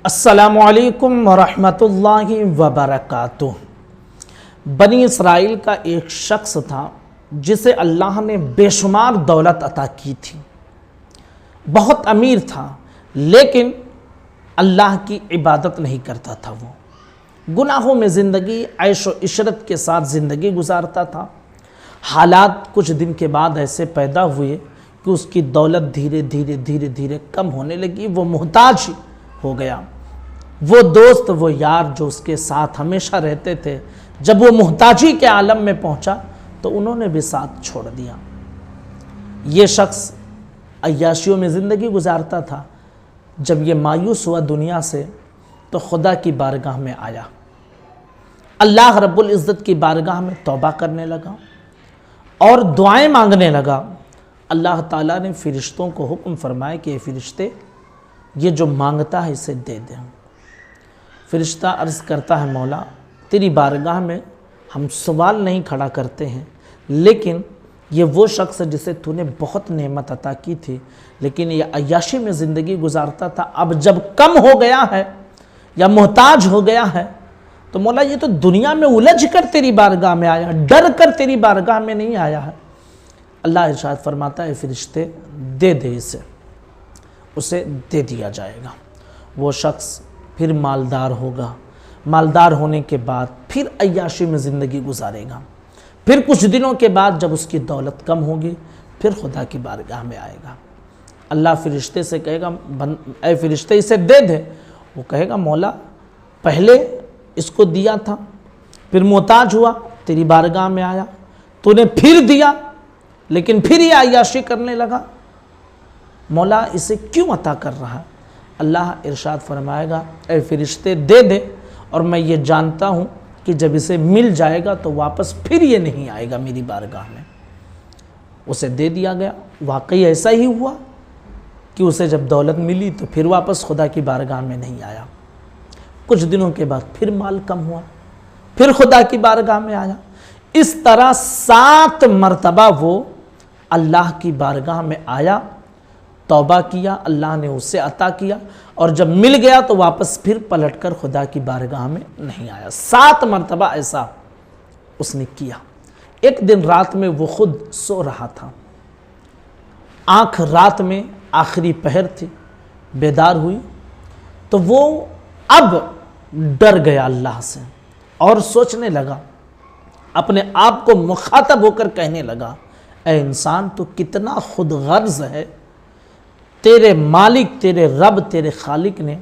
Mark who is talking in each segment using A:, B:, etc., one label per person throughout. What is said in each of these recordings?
A: السلام علیکم ورحمۃ اللہ وبرکاتہ۔ بنی اسرائیل کا ایک شخص تھا جسے اللہ نے بے شمار دولت عطا کی تھی، بہت امیر تھا، لیکن اللہ کی عبادت نہیں کرتا تھا۔ وہ گناہوں میں زندگی، عیش و عشرت کے ساتھ زندگی گزارتا تھا۔ حالات کچھ دن کے بعد ایسے پیدا ہوئے کہ اس کی دولت دھیرے دھیرے کم ہونے لگی، وہ محتاج ہو گیا۔ وہ دوست، وہ یار جو اس کے ساتھ ہمیشہ رہتے تھے، جب وہ محتاجی کے عالم میں پہنچا تو انہوں نے بھی ساتھ چھوڑ دیا۔ یہ شخص عیاشیوں میں زندگی گزارتا تھا۔ جب یہ مایوس ہوا دنیا سے تو خدا کی بارگاہ میں آیا، اللہ رب العزت کی بارگاہ میں توبہ کرنے لگا اور دعائیں مانگنے لگا۔ اللہ تعالیٰ نے فرشتوں کو حکم فرمایا کہ اے فرشتے، یہ جو مانگتا ہے اسے دے دیں۔ فرشتہ عرض کرتا ہے، مولا تیری بارگاہ میں ہم سوال نہیں کھڑا کرتے ہیں، لیکن یہ وہ شخص ہے جسے تو نے بہت نعمت عطا کی تھی، لیکن یہ عیاشی میں زندگی گزارتا تھا، اب جب کم ہو گیا ہے یا محتاج ہو گیا ہے تو مولا یہ تو دنیا میں الجھ کر تیری بارگاہ میں آیا، ڈر کر تیری بارگاہ میں نہیں آیا ہے۔ اللہ ارشاد فرماتا ہے، فرشتے دے دے اسے دے دیا جائے گا۔ وہ شخص پھر مالدار ہوگا، مالدار ہونے کے بعد پھر عیاشی میں زندگی گزارے گا، پھر کچھ دنوں کے بعد جب اس کی دولت کم ہوگی پھر خدا کی بارگاہ میں آئے گا۔ اللہ فرشتے سے کہے گا، اے فرشتے اسے دے دے۔ وہ کہے گا، مولا پہلے اس کو دیا تھا، پھر محتاج ہوا، تیری بارگاہ میں آیا، تو نے پھر دیا، لیکن پھر یہ عیاشی کرنے لگا، مولا اسے کیوں عطا کر رہا ہے؟ اللہ ارشاد فرمائے گا، اے فرشتے دے دے، اور میں یہ جانتا ہوں کہ جب اسے مل جائے گا تو واپس پھر یہ نہیں آئے گا میری بارگاہ میں۔ اسے دے دیا گیا۔ واقعی ایسا ہی ہوا کہ اسے جب دولت ملی تو پھر واپس خدا کی بارگاہ میں نہیں آیا۔ کچھ دنوں کے بعد پھر مال کم ہوا، پھر خدا کی بارگاہ میں آیا۔ اس طرح 7 مرتبہ وہ اللہ کی بارگاہ میں آیا، توبہ کیا، اللہ نے اسے عطا کیا، اور جب مل گیا تو واپس پھر پلٹ کر خدا کی بارگاہ میں نہیں آیا۔ 7 مرتبہ ایسا اس نے کیا۔ ایک دن رات میں وہ خود سو رہا تھا، آنکھ رات میں آخری پہر تھی، بیدار ہوئی تو وہ اب ڈر گیا اللہ سے اور سوچنے لگا، اپنے آپ کو مخاطب ہو کر کہنے لگا، اے انسان تو کتنا خود غرض ہے، تیرے مالک، تیرے رب، تیرے خالق نے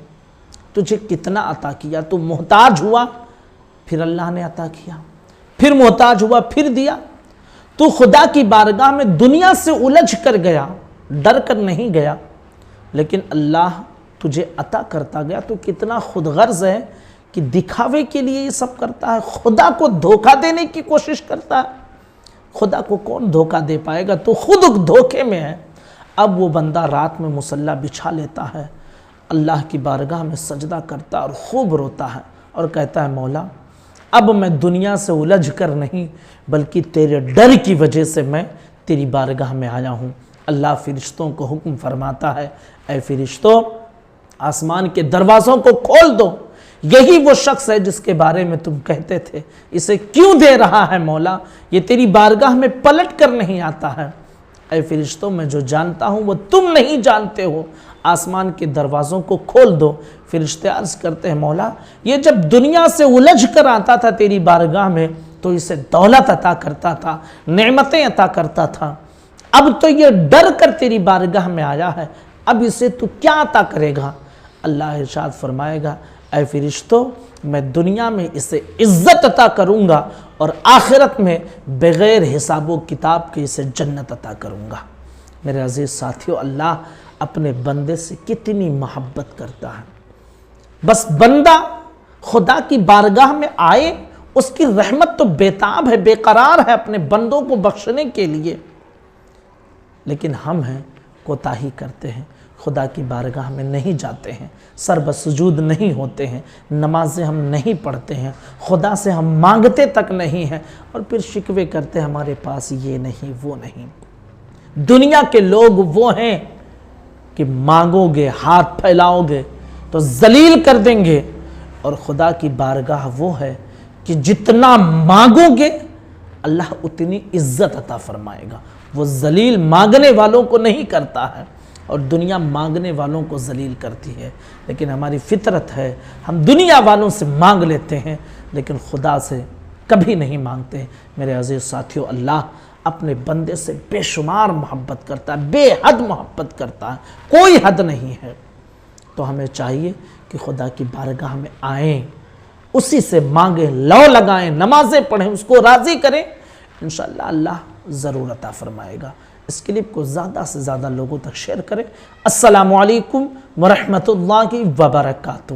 A: تجھے کتنا عطا کیا، تو محتاج ہوا پھر اللہ نے عطا کیا، پھر محتاج ہوا پھر دیا، تو خدا کی بارگاہ میں دنیا سے الجھ کر گیا، ڈر کر نہیں گیا، لیکن اللہ تجھے عطا کرتا گیا، تو کتنا خود غرض ہے کہ دکھاوے کے لیے یہ سب کرتا ہے، خدا کو دھوکہ دینے کی کوشش کرتا ہے۔ خدا کو کون دھوکہ دے پائے گا؟ تو خود دھوکے میں ہے۔ اب وہ بندہ رات میں مصلی بچھا لیتا ہے، اللہ کی بارگاہ میں سجدہ کرتا اور خوب روتا ہے اور کہتا ہے، مولا اب میں دنیا سے الجھ کر نہیں بلکہ تیرے ڈر کی وجہ سے میں تیری بارگاہ میں آیا ہوں۔ اللہ فرشتوں کو حکم فرماتا ہے، اے فرشتوں آسمان کے دروازوں کو کھول دو، یہی وہ شخص ہے جس کے بارے میں تم کہتے تھے، اسے کیوں دے رہا ہے مولا؟ یہ تیری بارگاہ میں پلٹ کر نہیں آتا ہے۔ اے فرشتوں میں جو جانتا ہوں وہ تم نہیں جانتے ہو، آسمان کے دروازوں کو کھول دو۔ فرشتے عرض کرتے ہیں، مولا یہ جب دنیا سے الجھ کر آتا تھا تیری بارگاہ میں تو اسے دولت عطا کرتا تھا، نعمتیں عطا کرتا تھا، اب تو یہ ڈر کر تیری بارگاہ میں آیا ہے، اب اسے تو کیا عطا کرے گا؟ اللہ ارشاد فرمائے گا، اے فرشتوں میں دنیا میں اسے عزت عطا کروں گا اور آخرت میں بغیر حساب و کتاب کے اسے جنت عطا کروں گا۔ میرے عزیز ساتھیو، اللہ اپنے بندے سے کتنی محبت کرتا ہے۔ بس بندہ خدا کی بارگاہ میں آئے، اس کی رحمت تو بےتاب ہے، بے قرار ہے اپنے بندوں کو بخشنے کے لیے، لیکن ہم ہیں کوتاہی کرتے ہیں، خدا کی بارگاہ میں نہیں جاتے ہیں، سر بسجود نہیں ہوتے ہیں، نمازیں ہم نہیں پڑھتے ہیں، خدا سے ہم مانگتے تک نہیں ہیں، اور پھر شکوے کرتے ہیں ہمارے پاس یہ نہیں وہ نہیں۔ دنیا کے لوگ وہ ہیں کہ مانگو گے، ہاتھ پھیلاؤ گے تو ذلیل کر دیں گے، اور خدا کی بارگاہ وہ ہے کہ جتنا مانگو گے اللہ اتنی عزت عطا فرمائے گا۔ وہ ذلیل مانگنے والوں کو نہیں کرتا ہے، اور دنیا مانگنے والوں کو ذلیل کرتی ہے۔ لیکن ہماری فطرت ہے، ہم دنیا والوں سے مانگ لیتے ہیں لیکن خدا سے کبھی نہیں مانگتے۔ میرے عزیز ساتھیوں، اللہ اپنے بندے سے بے شمار محبت کرتا ہے، بے حد محبت کرتا ہے، کوئی حد نہیں ہے۔ تو ہمیں چاہیے کہ خدا کی بارگاہ میں آئیں، اسی سے مانگیں، لو لگائیں، نمازیں پڑھیں، اس کو راضی کریں، انشاءاللہ اللہ ضرور عطا فرمائے گا۔ اس کلپ کو زیادہ سے زیادہ لوگوں تک شیئر کریں۔ السلام علیکم ورحمۃ اللہ وبرکاتہ۔